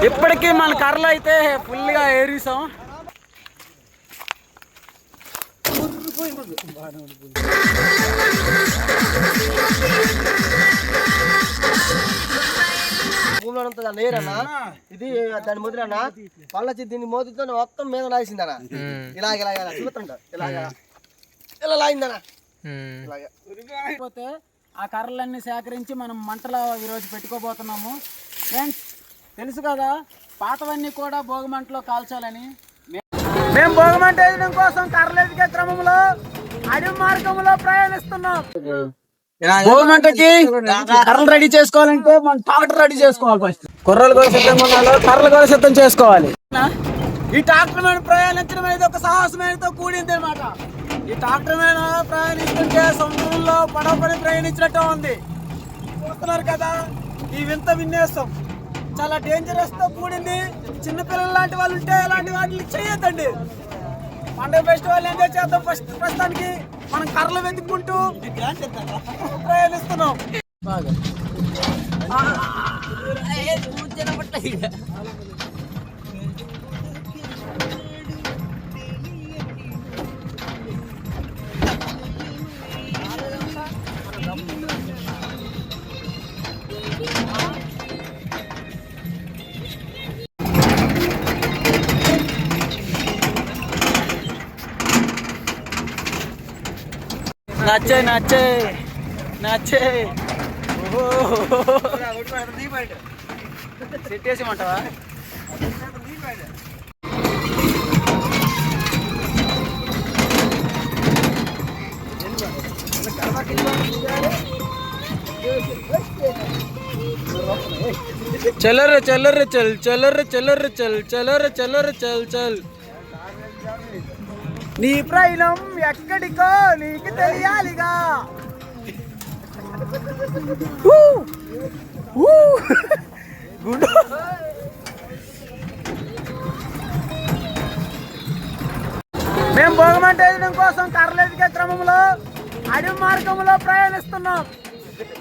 ఇప్పటికీ మన కర్రలు అయితే ఫుల్గా ఏరిసాం. ఇది దాని ముద్రనా పళ్ళ దీన్ని మోతితో మొత్తం మీద లాగిందనా. ఇలాగ చూస్తుంటా ఇలాగ ఇలా లాగిందనా. పోతే ఆ కర్రలన్నీ సేకరించి మనం మంటలో ఈరోజు పెట్టుకోబోతున్నాము. ఫ్రెండ్స్ తెలుసు కదా, పాతవన్నీ కూడా భోగిమంటలో కాల్చాలని. మేము భోగిమంట వేయడం కోసం కర్రలు ఎదిగే క్రమంలో అడవి మార్గంలో ప్రయాణిస్తున్నాం. భోగిమంటకి కర్రలు రెడీ చేసుకోవాలంటే మనం ట్రాక్టర్ రెడీ చేసుకోవాలి. ఫస్ట్ కుర్రలు కూడా సిద్ధంగా ఉండాలి, కర్రలు కూడా సిద్ధం చేసుకోవాలి. ఈ ట్రాక్టర్ మీద ప్రయాణించడం అనేది ఒక సాహసమైనతో కూడింది అనమాట. ఈ ట్రాక్టర్ మీద ప్రయాణిస్తుంటే సముద్రంలో పడవ పడి ప్రయాణించినట్టు ఉంది. చూస్తున్నారు కదా ఈ వింత విన్యాసం, చాలా డేంజరస్ తో కూడింది. చిన్నపిల్లలు లాంటి వాళ్ళు ఉంటే అలాంటి వాటిని చేయొద్దండి. పండుగ ఫెస్టివల్ ఎంజాయ్ చేద్దాం. ప్రస్తుతానికి మనం కర్రలు వెతుక్కుంటూ ప్రయాణిస్తున్నాం. బాగా నచ్చే సెట్టేసేమంటావా? చల్లరు చల్లరు చల్ చల్లరు చల్లరు చల్ చల్లరు చల్లరు చల్ చల్. నీ ప్రయాణం ఎక్కడికో నీకు తెలియాలిగా. మేము భోగిమంట వేయడం కోసం కర్రలు ఎదిగే క్రమంలో అడవి మార్గంలో ప్రయాణిస్తున్నాం.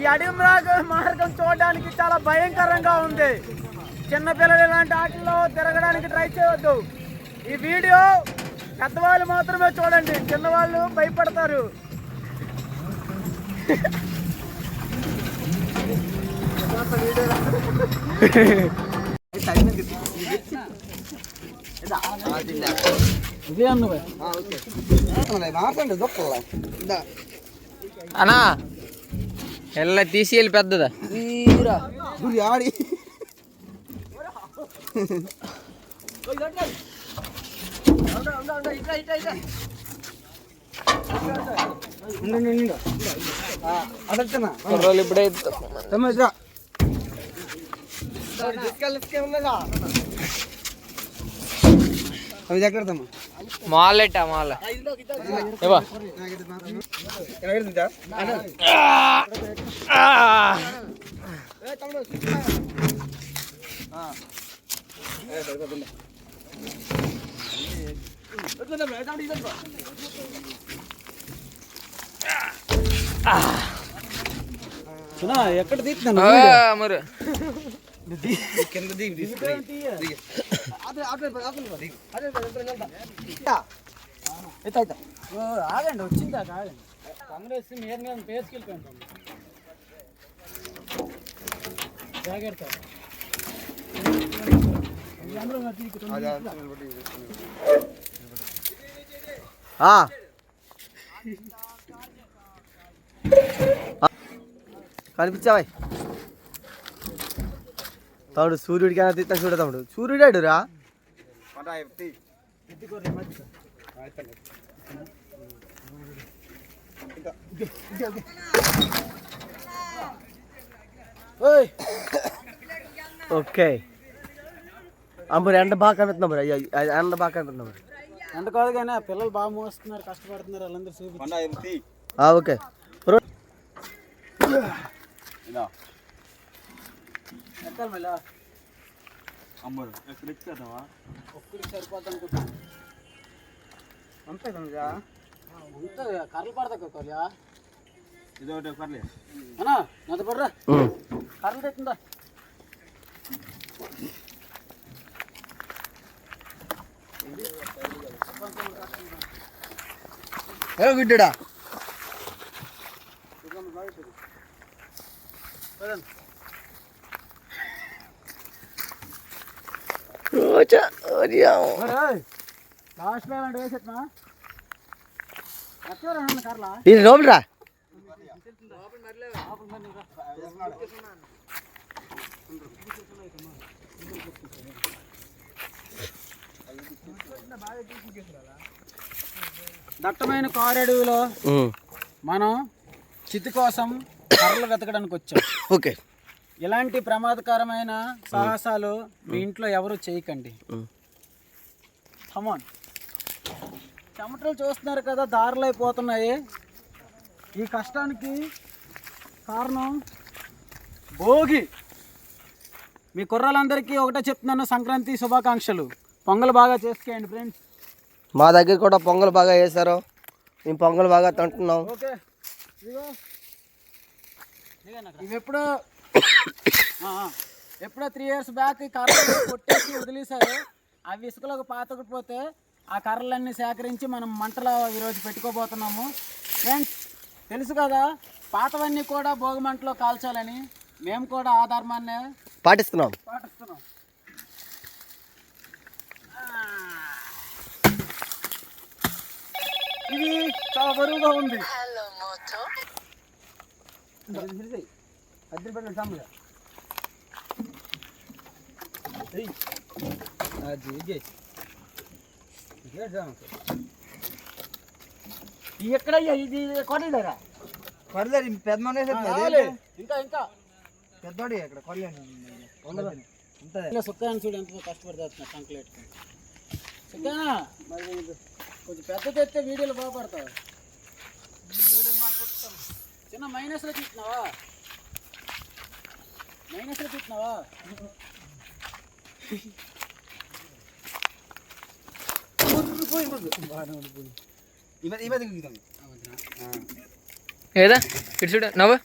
ఈ అడవి మార్గం చూడడానికి చాలా భయంకరంగా ఉంది. చిన్నపిల్లలు ఇలాంటి ఆటల్లో తిరగడానికి ట్రై చేయవద్దు. ఈ వీడియో పెద్దవాళ్ళు మాత్రమే చూడండి, చిన్నవాళ్ళు భయపడతారు. అన్నా ఎలా తీసి వెళ్ళి పెద్దదా ఆడి ఇప్పుడే అవి జాగ్రత్తమ్మా. మాలెట్టా మాల ఇవా ఎక్కడ తీస్తున్నాను మరి ఆగండి, వచ్చిందా ఆగండి. కాంగ్రెస్ మీద పేసుకెళ్ళిపోయింది. జాగ్రత్త. కనిపించావా తమ్ముడు? సూర్యుడికి అయినా తీస్తా చూడ తమ్ముడు. సూర్యుడాడు రా. ఓకే అమ్మరు ఎండ బాగా కనిపిస్తున్నాం. ఎండ బాగా కనిపిస్తున్నాం. ఎండ కాదు కానీ పిల్లలు బాగా మోస్తున్నారు, కష్టపడుతున్నారు. వాళ్ళందరూ చూపించి ఓకే ఎక్కాలి మళ్ళీ. అమ్మరు ఎక్కడ ఎక్కిపోతావా? ఒక్కడికి సరిపోద్ది అనుకుంటున్నా. అంతే కదా, అంతే కర్రలు పడతా కొలియా. ఇదొకటి కర్రలే అన్నా, ఎంత పడరా కర్రలు తెచ్చిందా? గుడ్డా లాస్ట్ లో వేసేట్నా కర్లా ఇది లోపలరా దట్టమైన కారడవిలో మనం చితి కోసం కర్రలు వెతకడానికి వచ్చాం. ఓకే. ఇలాంటి ప్రమాదకరమైన సాహసాలు మీ ఇంట్లో ఎవరు చేయకండి. కమాన్. చెమటలు చూస్తున్నారు కదా, దారులు అయిపోతున్నాయి. ఈ కష్టానికి కారణం భోగి. మీ కుర్రాళ్ళందరికీ ఒకటే చెప్తున్నాను, సంక్రాంతి శుభాకాంక్షలు. పొంగల్ బాగా చేసుకోండి ఫ్రెండ్స్. మా దగ్గర కూడా పొంగల్ బాగా వేస్తారు, మేము పొంగల్ బాగా తింటున్నాం. ఓకే. ఇవి ఎప్పుడో 3 years బ్యాక్ ఈ కర్రలు కొట్టేసి వదిలేశారు. అవి ఇసుకలోకి పాతకపోతే ఆ కర్రలన్నీ సేకరించి మనం మంటలో ఈరోజు పెట్టుకోబోతున్నాము. ఫ్రెండ్స్, తెలుసు కదా, పాతవన్నీ కూడా భోగి మంటలో కాల్చాలని. మేము కూడా ఆ ధర్మాన్ని పాటిస్తున్నాం. ఇది చాలా బరువుగా ఉంది. ఎక్కడయ్యా ఇది కొడలేరా? కొడలేరు పెద్ద ఇంకా ఇంకా పెద్దోడి ఇక్కడ కొడలేను. సుక్కాయని చూడు ఎంత కష్టపడుతున్నా కంక్లేట్. సుక్కా కొంచెం పెద్ద తెస్తే వీడియోలు బాగా పడతావు. చిన్న మైనస్లో తీస్తున్నావా? ఏదా ఇటు చూడ నవ్వు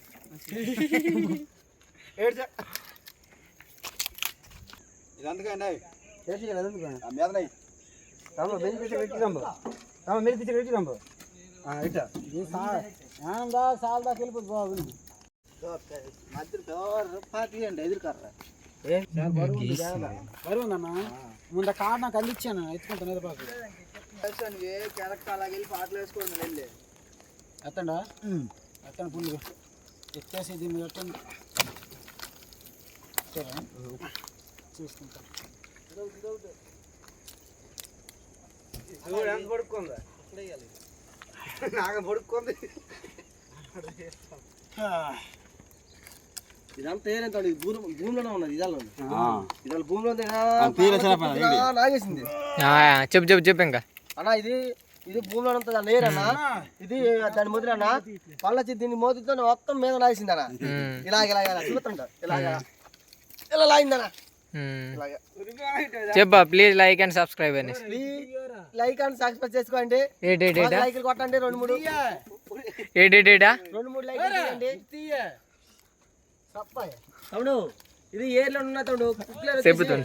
బరువుందన్నా. ముందు కార్ నాకు అందించాను, ఎత్తుకుంటాను. ఎదపాకు ఎత్తండా ఎత్తండి ఫుల్ ఎత్తేసి దీన్ని పెట్టండి. చూసుకుంటాను. ఇదంతా ఏదంతా భూమిలోనే ఉన్నది. ఇదాలో భూమిలో నాగేసింది. చెప్పు ఇంకా అన్నా ఇది ఇది భూమిలో అంతా లేరన్నా. ఇది దాని మొదలన్నా పళ్ళొచ్చి దీన్ని మోతితో మొత్తం మీద లాగేసిందన్నా. ఇలాగ చూస్తుంట ఇలాగ ఇలా లాగిందన్నా. చెప్పా ప్లీజ్ లైక్ అండ్ సబ్స్క్రైబ్ అని. లైక్ అండ్ సబ్స్క్రైబ్ చేసుకోండి. లైక్లు కొట్టండి. 2-3 లైక్లు చేయండి. తమ్ముడు ఇది ఏర్లో ఉన్న తమ్ముడు చెప్పుతాను.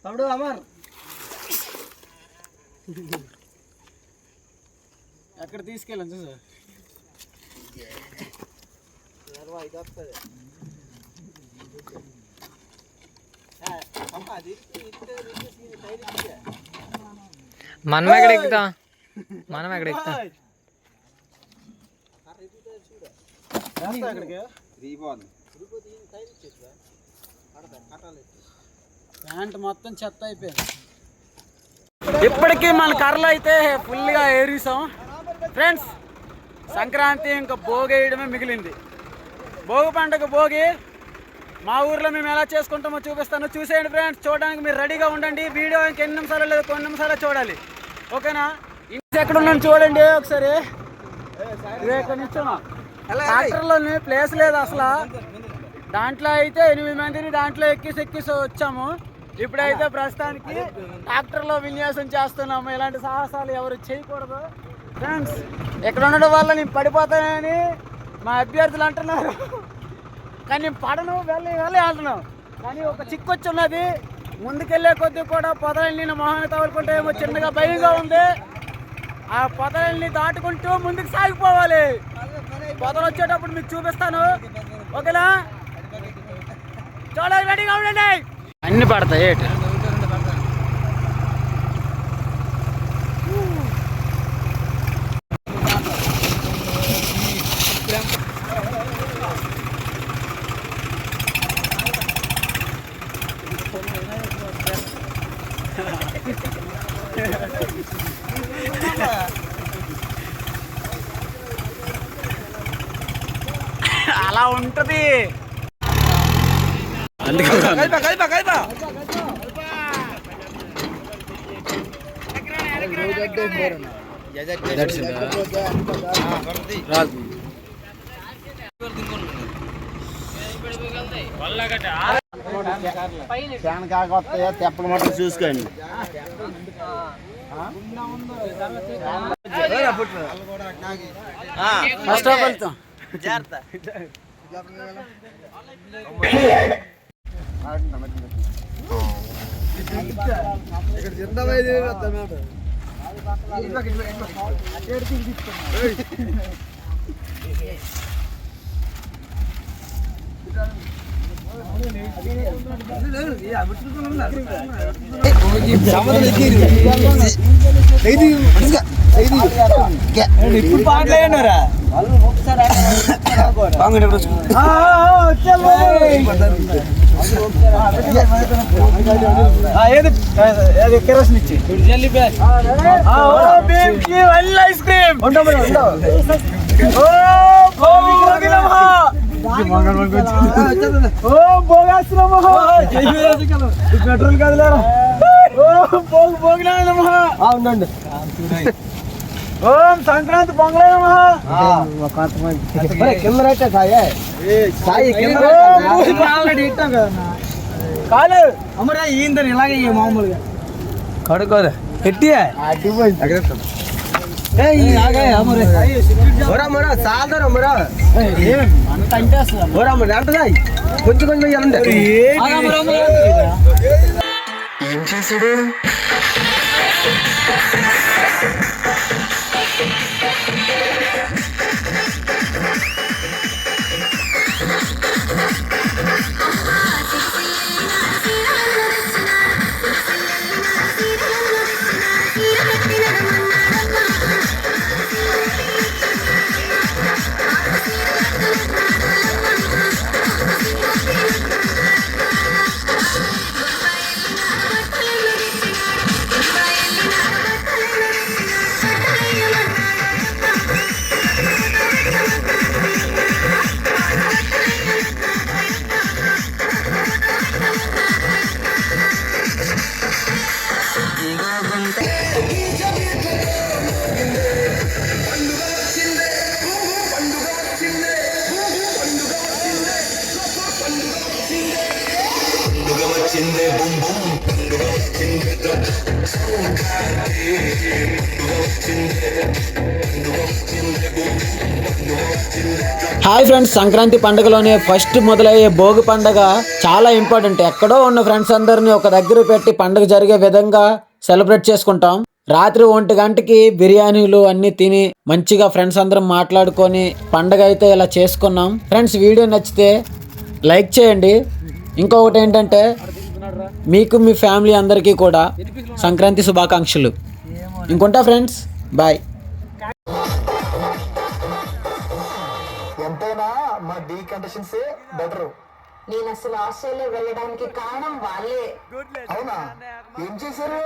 తమ్ముడు అమర్ ఎక్కడ తీసుకెళ్ళాను చూసా. మనం ఎక్కడ ఎక్కుతాం? ప్యాంట్ మొత్తం చెత్త అయిపోయింది. ఇప్పటికీ మన కర్రలు అయితే ఫుల్గా ఏరిసాం. ఫ్రెండ్స్, సంక్రాంతి ఇంకా భోగి వేయడమే మిగిలింది. భోగి పండుగ భోగి మా ఊర్లో మేము ఎలా చేసుకుంటామో చూపిస్తాను. చూసేయండి ఫ్రెండ్స్. చూడడానికి మీరు రెడీగా ఉండండి. వీడియో ఇంకెన్ని నిమిషాలు లేదు, కొన్ని నిమిషాలు చూడాలి. ఓకేనా? ఇంటి ఎక్కడ ఉన్నాను చూడండి ఒకసారి. ఇక్కడ నిల్చున్నా. ట్రాక్టర్లోని ప్లేస్ లేదు అసలు. దాంట్లో అయితే 8 మందిని దాంట్లో ఎక్కిసి వచ్చాము. ఇప్పుడైతే ప్రస్తుతానికి ట్రాక్టర్లో విన్యాసం చేస్తున్నాము. ఇలాంటి సాహసాలు ఎవరు చేయకూడదు ఫ్రెండ్స్. ఇక్కడ ఉండడం వల్ల నేను పడిపోతానని మా అభ్యర్థులు అంటున్నారు కానీ పడను వెళ్ళి అంటున్నాం. కానీ ఒక చిక్కు వచ్చి ఉన్నది. ముందుకెళ్లే కొద్దీ కూడా పొదలన్నీ మొహాన్ని తగులుకుంటే ఏమో చిన్నగా భయంగా ఉంది. ఆ పొదలన్నీ దాటుకుంటూ ముందుకు సాగిపోవాలి. పొదలు వచ్చేటప్పుడు మీకు చూపిస్తాను, ఓకేనా? చూడాలి, రెడీగా ఉండండి. అన్ని పడతాయి ఏంటి? అలా ఉంటది. తెప్పల మటలు చూసుకోండి. ఫస్ట్ ఆఫ్ ఆల్ ఇప్పుడు పాటలేనారా కెరోసిన్ ఇచ్చి ఐస్ క్రీమ్ పెట్రోల్ కదలేరా ఉండండి. ఓం సంక్రాంతి పొంగలే నమః. కాదు అమ్మరా ఏందని ఇలాగే మామూలుగా కడుకోదా పెట్టి కొంచెం కొంచెం ఏం చేసాడు? హాయ్ ఫ్రెండ్స్, సంక్రాంతి పండుగలోనే ఫస్ట్ మొదలయ్యే భోగి పండుగ చాలా ఇంపార్టెంట్. ఎక్కడో ఉన్న ఫ్రెండ్స్ అందరినీ ఒక దగ్గర పెట్టి పండుగ జరిగే విధంగా సెలబ్రేట్ చేసుకుంటాం. రాత్రి 1 గంటకి బిర్యానీలు అన్ని తిని మంచిగా ఫ్రెండ్స్ అందరం మాట్లాడుకొని పండుగ అయితే ఇలా చేసుకున్నాం. ఫ్రెండ్స్, వీడియో నచ్చితే లైక్ చేయండి. ఇంకొకటి ఏంటంటే మీకు మీ ఫ్యామిలీ అందరికీ కూడా సంక్రాంతి శుభాకాంక్షలు. ఇంకొంటా ఫ్రెండ్స్, బాయ్. ఎంతైనా మా డీ కండిషన్స్ బెటర్. నేను అసలు ఆస్ట్రేలియా వెళ్ళడానికి కారణం వాళ్ళే. అవునా? ఏం చేశారు?